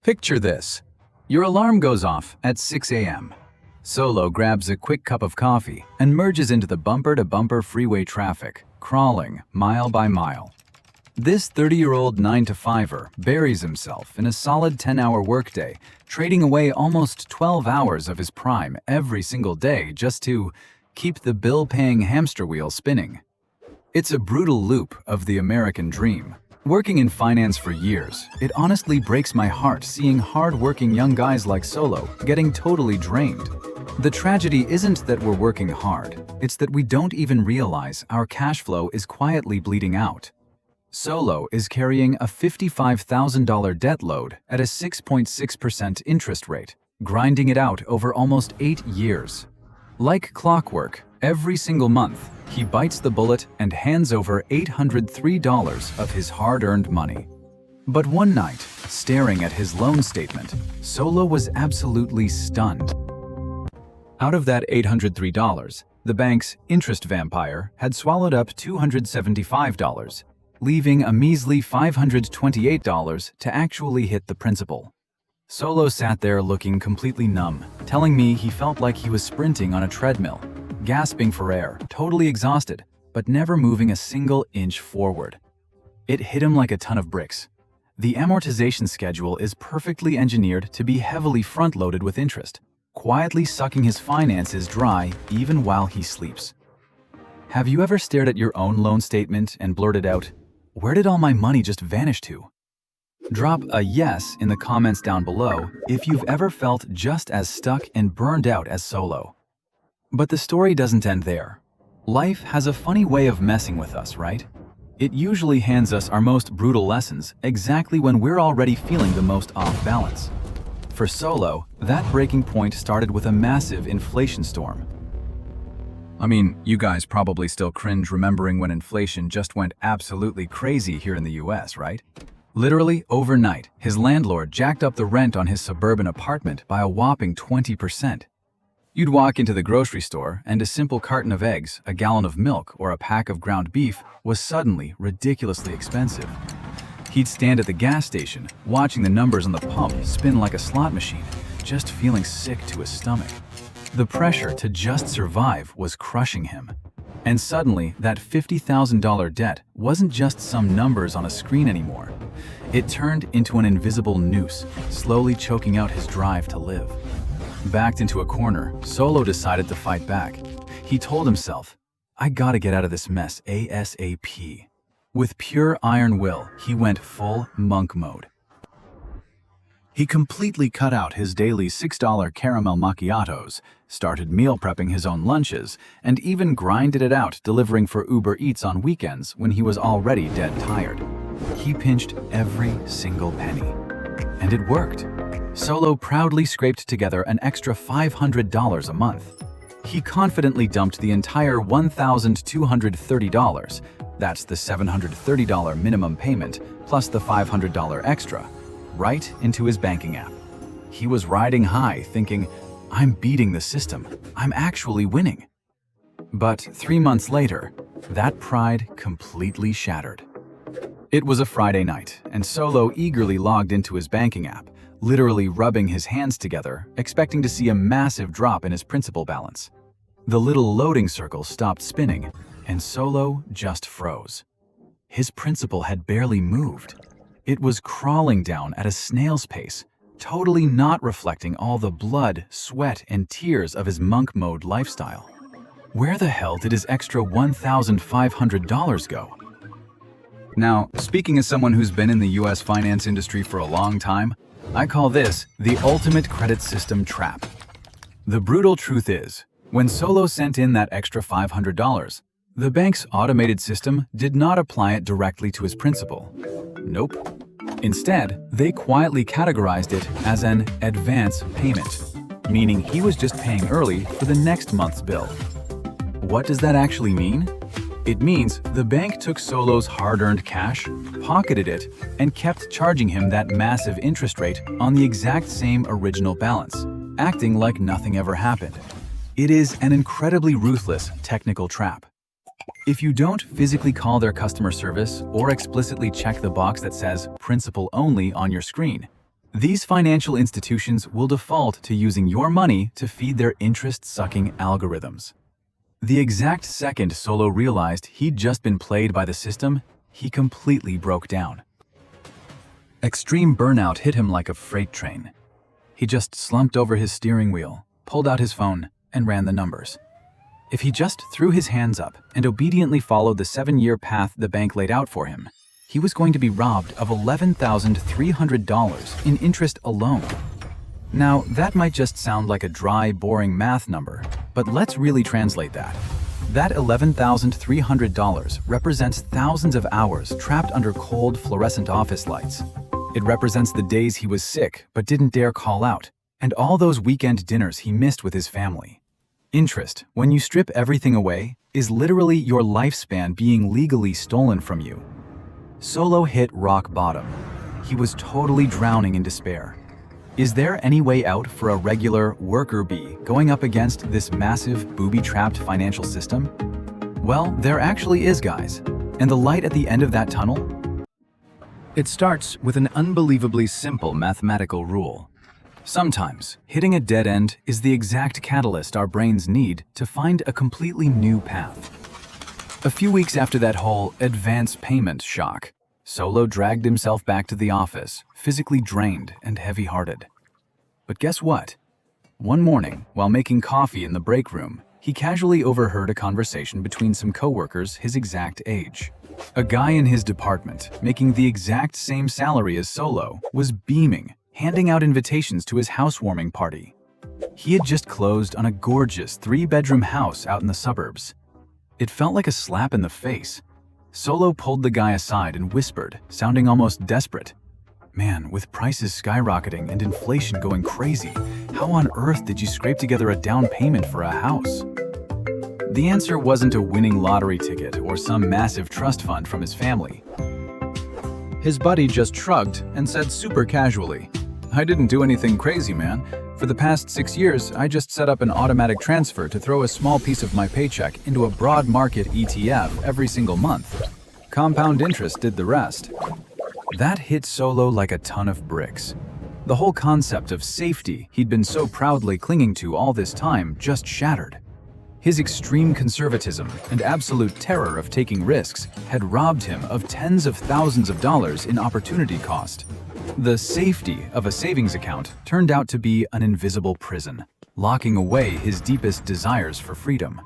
Picture this. Your alarm goes off at 6 a.m. Solo grabs a quick cup of coffee and merges into the bumper-to-bumper freeway traffic, crawling mile by mile. This 30-year-old 9-to-5er buries himself in a solid 10-hour workday, trading away almost 12 hours of his prime every single day just to keep the bill-paying hamster wheel spinning. It's a brutal loop of the American dream. Working in finance for years, it honestly breaks my heart seeing hard-working young guys like Solo getting totally drained. The tragedy isn't that we're working hard, it's that we don't even realize our cash flow is quietly bleeding out. Solo is carrying a $55,000 debt load at a 6.6% interest rate, grinding it out over almost 8 years. Like clockwork, every single month, he bites the bullet and hands over $803 of his hard-earned money. But one night, staring at his loan statement, Solo was absolutely stunned. Out of that $803, the bank's interest vampire had swallowed up $275, leaving a measly $528 to actually hit the principal. Solo sat there looking completely numb, telling me he felt like he was sprinting on a treadmill, gasping for air, totally exhausted, but never moving a single inch forward. It hit him like a ton of bricks. The amortization schedule is perfectly engineered to be heavily front-loaded with interest, quietly sucking his finances dry even while he sleeps. Have you ever stared at your own loan statement and blurted out, "Where did all my money just vanish to?" Drop a yes in the comments down below if you've ever felt just as stuck and burned out as Solo. But the story doesn't end there. Life has a funny way of messing with us, right? It usually hands us our most brutal lessons exactly when we're already feeling the most off balance. For Solo, that breaking point started with a massive inflation storm. I mean, you guys probably still cringe remembering when inflation just went absolutely crazy here in the US, right? Literally overnight, his landlord jacked up the rent on his suburban apartment by a whopping 20%. You'd walk into the grocery store and a simple carton of eggs, a gallon of milk, or a pack of ground beef was suddenly ridiculously expensive. He'd stand at the gas station, watching the numbers on the pump spin like a slot machine, just feeling sick to his stomach. The pressure to just survive was crushing him. And suddenly, that $50,000 debt wasn't just some numbers on a screen anymore. It turned into an invisible noose, slowly choking out his drive to live. Backed into a corner, Solo decided to fight back. He told himself, "I gotta get out of this mess ASAP." With pure iron will, he went full monk mode. He completely cut out his daily $6 caramel macchiatos, started meal prepping his own lunches, and even grinded it out delivering for Uber Eats on weekends when he was already dead tired. He pinched every single penny. And it worked. Solo proudly scraped together an extra $500 a month. He confidently dumped the entire $1,230, that's the $730 minimum payment, plus the $500 extra, right into his banking app. He was riding high, thinking, "I'm beating the system. I'm actually winning." But 3 months later, that pride completely shattered. It was a Friday night, and Solo eagerly logged into his banking app, literally rubbing his hands together, expecting to see a massive drop in his principal balance. The little loading circle stopped spinning, and Solo just froze. His principal had barely moved. It was crawling down at a snail's pace, totally not reflecting all the blood, sweat, and tears of his monk mode lifestyle. Where the hell did his extra $1,500 go? Now, speaking as someone who's been in the US finance industry for a long time, I call this the ultimate credit system trap. The brutal truth is, when Solo sent in that extra $500, the bank's automated system did not apply it directly to his principal. Nope. Instead, they quietly categorized it as an advance payment, meaning he was just paying early for the next month's bill. What does that actually mean? It means the bank took Solo's hard-earned cash, pocketed it, and kept charging him that massive interest rate on the exact same original balance, acting like nothing ever happened. It is an incredibly ruthless technical trap. If you don't physically call their customer service or explicitly check the box that says "principal only" on your screen, These financial institutions will default to using your money to feed their interest-sucking algorithms. The exact second Solo realized he'd just been played by the system, he completely broke down. Extreme burnout hit him like a freight train. He just slumped over his steering wheel, pulled out his phone, and ran the numbers. If he just threw his hands up and obediently followed the 7-year path the bank laid out for him, he was going to be robbed of $11,300 in interest alone. Now, that might just sound like a dry, boring math number, but let's really translate that. That $11,300 represents thousands of hours trapped under cold, fluorescent office lights. It represents the days he was sick but didn't dare call out, and all those weekend dinners he missed with his family. Interest, when you strip everything away, is literally your lifespan being legally stolen from you. Solo hit rock bottom. He was totally drowning in despair. Is there any way out for a regular worker bee going up against this massive, booby-trapped financial system? Well, there actually is, guys. And the light at the end of that tunnel? It starts with an unbelievably simple mathematical rule. Sometimes, hitting a dead end is the exact catalyst our brains need to find a completely new path. A few weeks after that whole advance payment shock, Solo dragged himself back to the office, physically drained and heavy-hearted. But guess what? One morning, while making coffee in the break room, he casually overheard a conversation between some coworkers his exact age. A guy in his department, making the exact same salary as Solo, was beaming, handing out invitations to his housewarming party. He had just closed on a gorgeous 3-bedroom house out in the suburbs. It felt like a slap in the face. Solo pulled the guy aside and whispered, sounding almost desperate, "Man, with prices skyrocketing and inflation going crazy, how on earth did you scrape together a down payment for a house?" The answer wasn't a winning lottery ticket or some massive trust fund from his family. His buddy just shrugged and said super casually, "I didn't do anything crazy, man. For the past 6 years, I just set up an automatic transfer to throw a small piece of my paycheck into a broad market ETF every single month. Compound interest did the rest." That hit Solo like a ton of bricks. The whole concept of safety he'd been so proudly clinging to all this time just shattered. His extreme conservatism and absolute terror of taking risks had robbed him of tens of thousands of dollars in opportunity cost. The safety of a savings account turned out to be an invisible prison, locking away his deepest desires for freedom.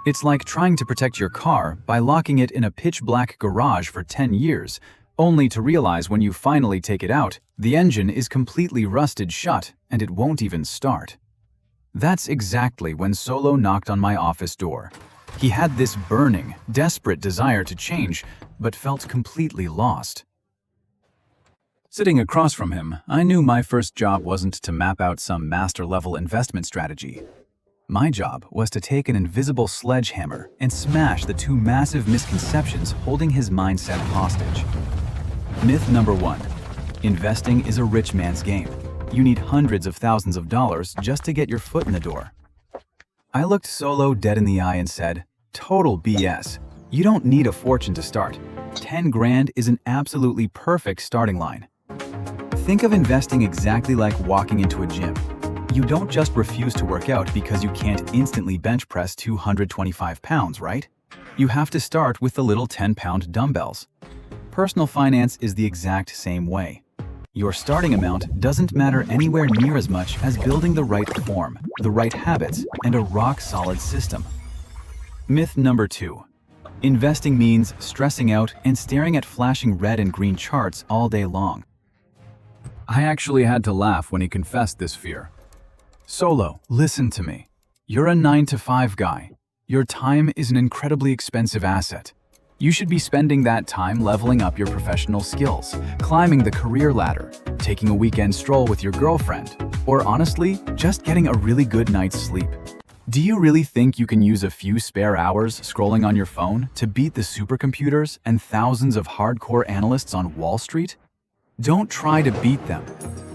It's like trying to protect your car by locking it in a pitch-black garage for 10 years, only to realize when you finally take it out, the engine is completely rusted shut and it won't even start. That's exactly when Solo knocked on my office door. He had this burning, desperate desire to change, but felt completely lost. Sitting across from him, I knew my first job wasn't to map out some master-level investment strategy. My job was to take an invisible sledgehammer and smash the 2 massive misconceptions holding his mindset hostage. Myth number 1. Investing is a rich man's game. You need hundreds of thousands of dollars just to get your foot in the door. I looked Solo dead in the eye and said, "Total BS. You don't need a fortune to start. 10 grand is an absolutely perfect starting line." Think of investing exactly like walking into a gym. You don't just refuse to work out because you can't instantly bench press 225 pounds, right? You have to start with the little 10-pound dumbbells. Personal finance is the exact same way. Your starting amount doesn't matter anywhere near as much as building the right form, the right habits, and a rock-solid system. Myth number 2. Investing means stressing out and staring at flashing red and green charts all day long. I actually had to laugh when he confessed this fear. Solo, listen to me. You're a 9-to-5 guy. Your time is an incredibly expensive asset. You should be spending that time leveling up your professional skills, climbing the career ladder, taking a weekend stroll with your girlfriend, or honestly, just getting a really good night's sleep. Do you really think you can use a few spare hours scrolling on your phone to beat the supercomputers and thousands of hardcore analysts on Wall Street? Don't try to beat them.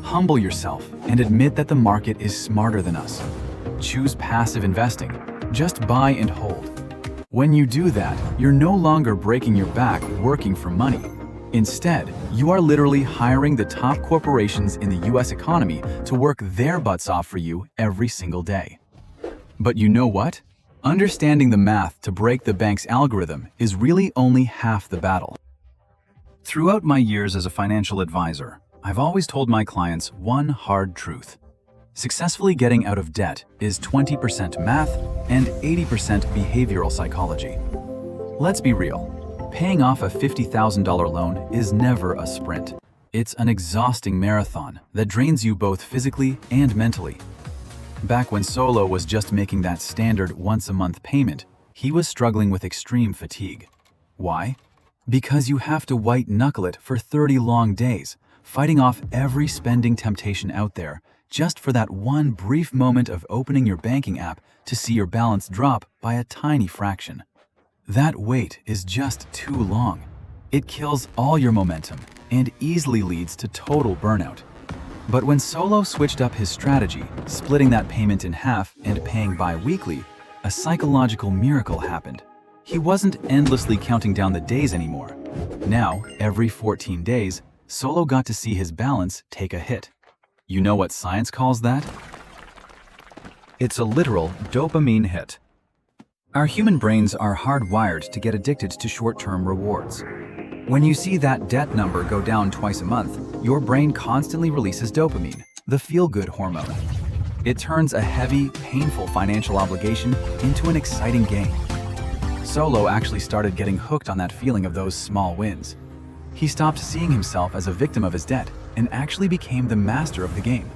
Humble yourself and admit that the market is smarter than us. Choose passive investing. Just buy and hold. When you do that, you're no longer breaking your back working for money. Instead, you are literally hiring the top corporations in the US economy to work their butts off for you every single day. But you know what? Understanding the math to break the bank's algorithm is really only half the battle. Throughout my years as a financial advisor, I've always told my clients one hard truth. Successfully getting out of debt is 20% math and 80% behavioral psychology. Let's be real. Paying off a $50,000 loan is never a sprint. It's an exhausting marathon that drains you both physically and mentally. Back when Solo was just making that standard once-a-month payment, he was struggling with extreme fatigue. Why? Because you have to white-knuckle it for 30 long days, fighting off every spending temptation out there, just for that one brief moment of opening your banking app to see your balance drop by a tiny fraction. That wait is just too long. It kills all your momentum and easily leads to total burnout. But when Solo switched up his strategy, splitting that payment in half and paying bi-weekly, a psychological miracle happened. He wasn't endlessly counting down the days anymore. Now, every 14 days, Solo got to see his balance take a hit. You know what science calls that? It's a literal dopamine hit. Our human brains are hardwired to get addicted to short-term rewards. When you see that debt number go down twice a month, your brain constantly releases dopamine, the feel-good hormone. It turns a heavy, painful financial obligation into an exciting gain. Solo actually started getting hooked on that feeling of those small wins. He stopped seeing himself as a victim of his debt and actually became the master of the game.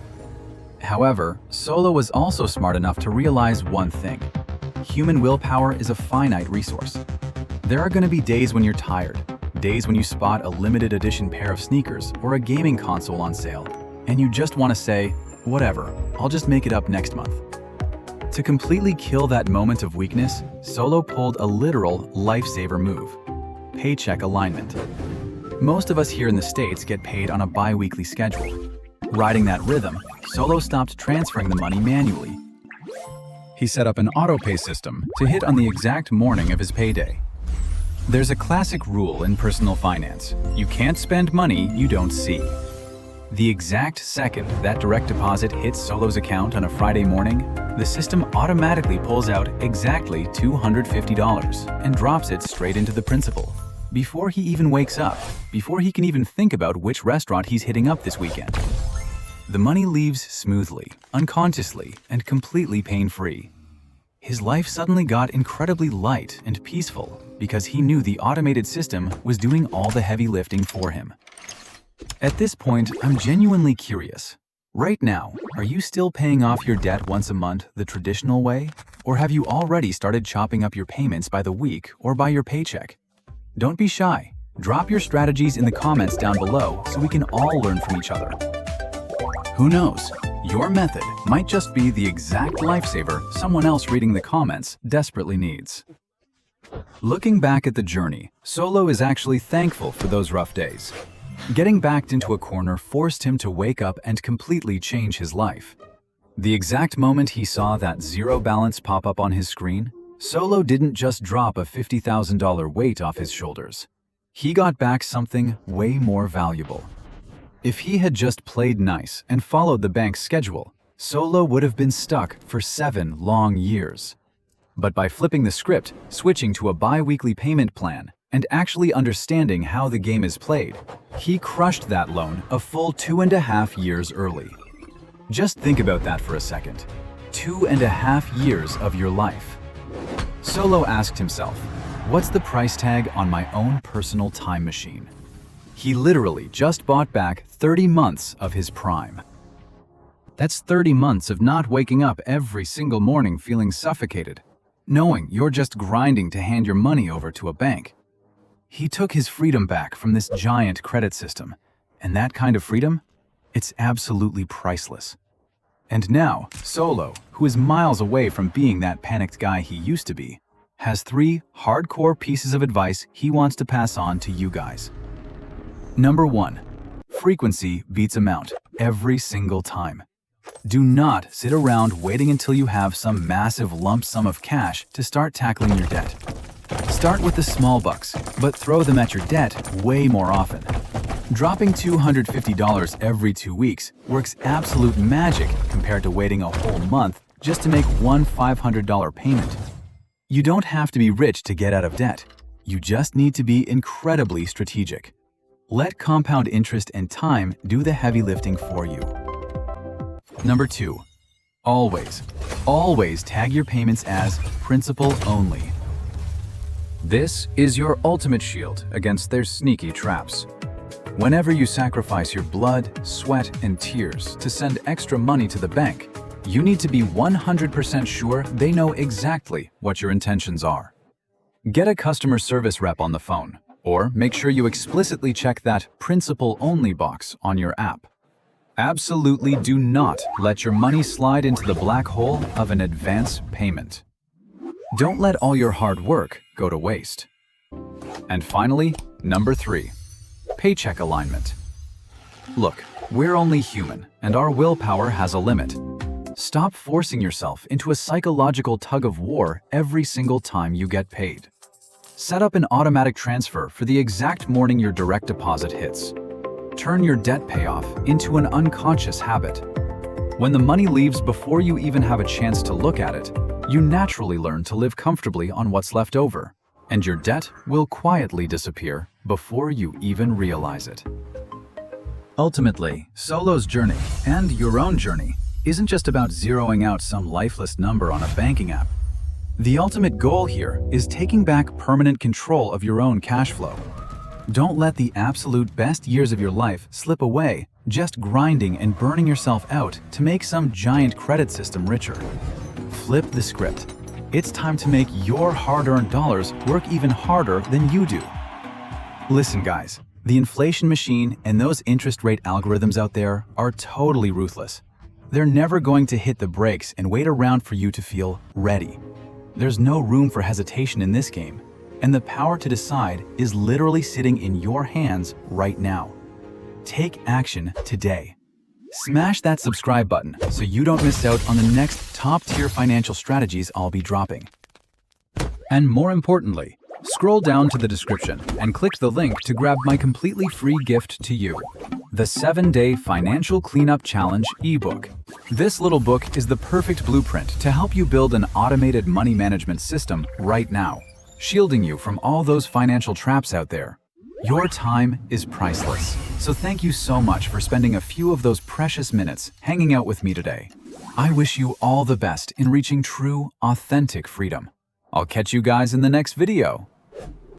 However, Solo was also smart enough to realize one thing. Human willpower is a finite resource. There are going to be days when you're tired, days when you spot a limited edition pair of sneakers or a gaming console on sale, and you just want to say, whatever, I'll just make it up next month. To completely kill that moment of weakness, Solo pulled a literal lifesaver move: Paycheck Alignment. Most of us here in the States get paid on a bi-weekly schedule. Riding that rhythm, Solo stopped transferring the money manually. He set up an auto-pay system to hit on the exact morning of his payday. There's a classic rule in personal finance: you can't spend money you don't see. The exact second that direct deposit hits Solo's account on a Friday morning, the system automatically pulls out exactly $250 and drops it straight into the principal. Before he even wakes up, before he can even think about which restaurant he's hitting up this weekend. The money leaves smoothly, unconsciously, and completely pain-free. His life suddenly got incredibly light and peaceful because he knew the automated system was doing all the heavy lifting for him. At this point, I'm genuinely curious. Right now, are you still paying off your debt once a month the traditional way? Or have you already started chopping up your payments by the week or by your paycheck? Don't be shy. Drop your strategies in the comments down below so we can all learn from each other. Who knows? Your method might just be the exact lifesaver someone else reading the comments desperately needs. Looking back at the journey, Solo is actually thankful for those rough days. Getting backed into a corner forced him to wake up and completely change his life. The exact moment he saw that zero balance pop up on his screen, Solo didn't just drop a $50,000 weight off his shoulders. He got back something way more valuable. If he had just played nice and followed the bank's schedule, Solo would have been stuck for 7 long years. But by flipping the script, switching to a bi-weekly payment plan, and actually understanding how the game is played, he crushed that loan a full 2.5 years early. Just think about that for a second. 2.5 years of your life. Solo asked himself, what's the price tag on my own personal time machine? He literally just bought back 30 months of his prime. That's 30 months of not waking up every single morning feeling suffocated, knowing you're just grinding to hand your money over to a bank. He took his freedom back from this giant credit system, and that kind of freedom, it's absolutely priceless. And now, Solo, who is miles away from being that panicked guy he used to be, has 3 hardcore pieces of advice he wants to pass on to you guys. Number 1, frequency beats amount every single time. Do not sit around waiting until you have some massive lump sum of cash to start tackling your debt. Start with the small bucks, but throw them at your debt way more often. Dropping $250 every 2 weeks works absolute magic compared to waiting a whole month just to make one $500 payment. You don't have to be rich to get out of debt. You just need to be incredibly strategic. Let compound interest and time do the heavy lifting for you. Number 2. Always tag your payments as principal only. This is your ultimate shield against their sneaky traps. Whenever you sacrifice your blood, sweat, and tears to send extra money to the bank, you need to be 100% sure they know exactly what your intentions are. Get a customer service rep on the phone, or make sure you explicitly check that principal only box on your app. Absolutely do not let your money slide into the black hole of an advance payment. Don't let all your hard work go to waste. And finally, number 3, paycheck alignment. Look, we're only human, and our willpower has a limit. Stop forcing yourself into a psychological tug-of-war every single time you get paid. Set up an automatic transfer for the exact morning your direct deposit hits. Turn your debt payoff into an unconscious habit. When the money leaves before you even have a chance to look at it, you naturally learn to live comfortably on what's left over, and your debt will quietly disappear before you even realize it. Ultimately, Solo's journey, and your own journey, isn't just about zeroing out some lifeless number on a banking app. The ultimate goal here is taking back permanent control of your own cash flow. Don't let the absolute best years of your life slip away just grinding and burning yourself out to make some giant credit system richer. Flip the script. It's time to make your hard-earned dollars work even harder than you do. Listen, guys, the inflation machine and those interest rate algorithms out there are totally ruthless. They're never going to hit the brakes and wait around for you to feel ready. There's no room for hesitation in this game, and the power to decide is literally sitting in your hands right now. Take action today. Smash that subscribe button so you don't miss out on the next top-tier financial strategies I'll be dropping. And more importantly, scroll down to the description and click the link to grab my completely free gift to you, the 7-Day Financial Cleanup Challenge ebook. This little book is the perfect blueprint to help you build an automated money management system right now, shielding you from all those financial traps out there. Your time is priceless, so thank you so much for spending a few of those precious minutes hanging out with me today. I wish you all the best in reaching true, authentic freedom. I'll catch you guys in the next video.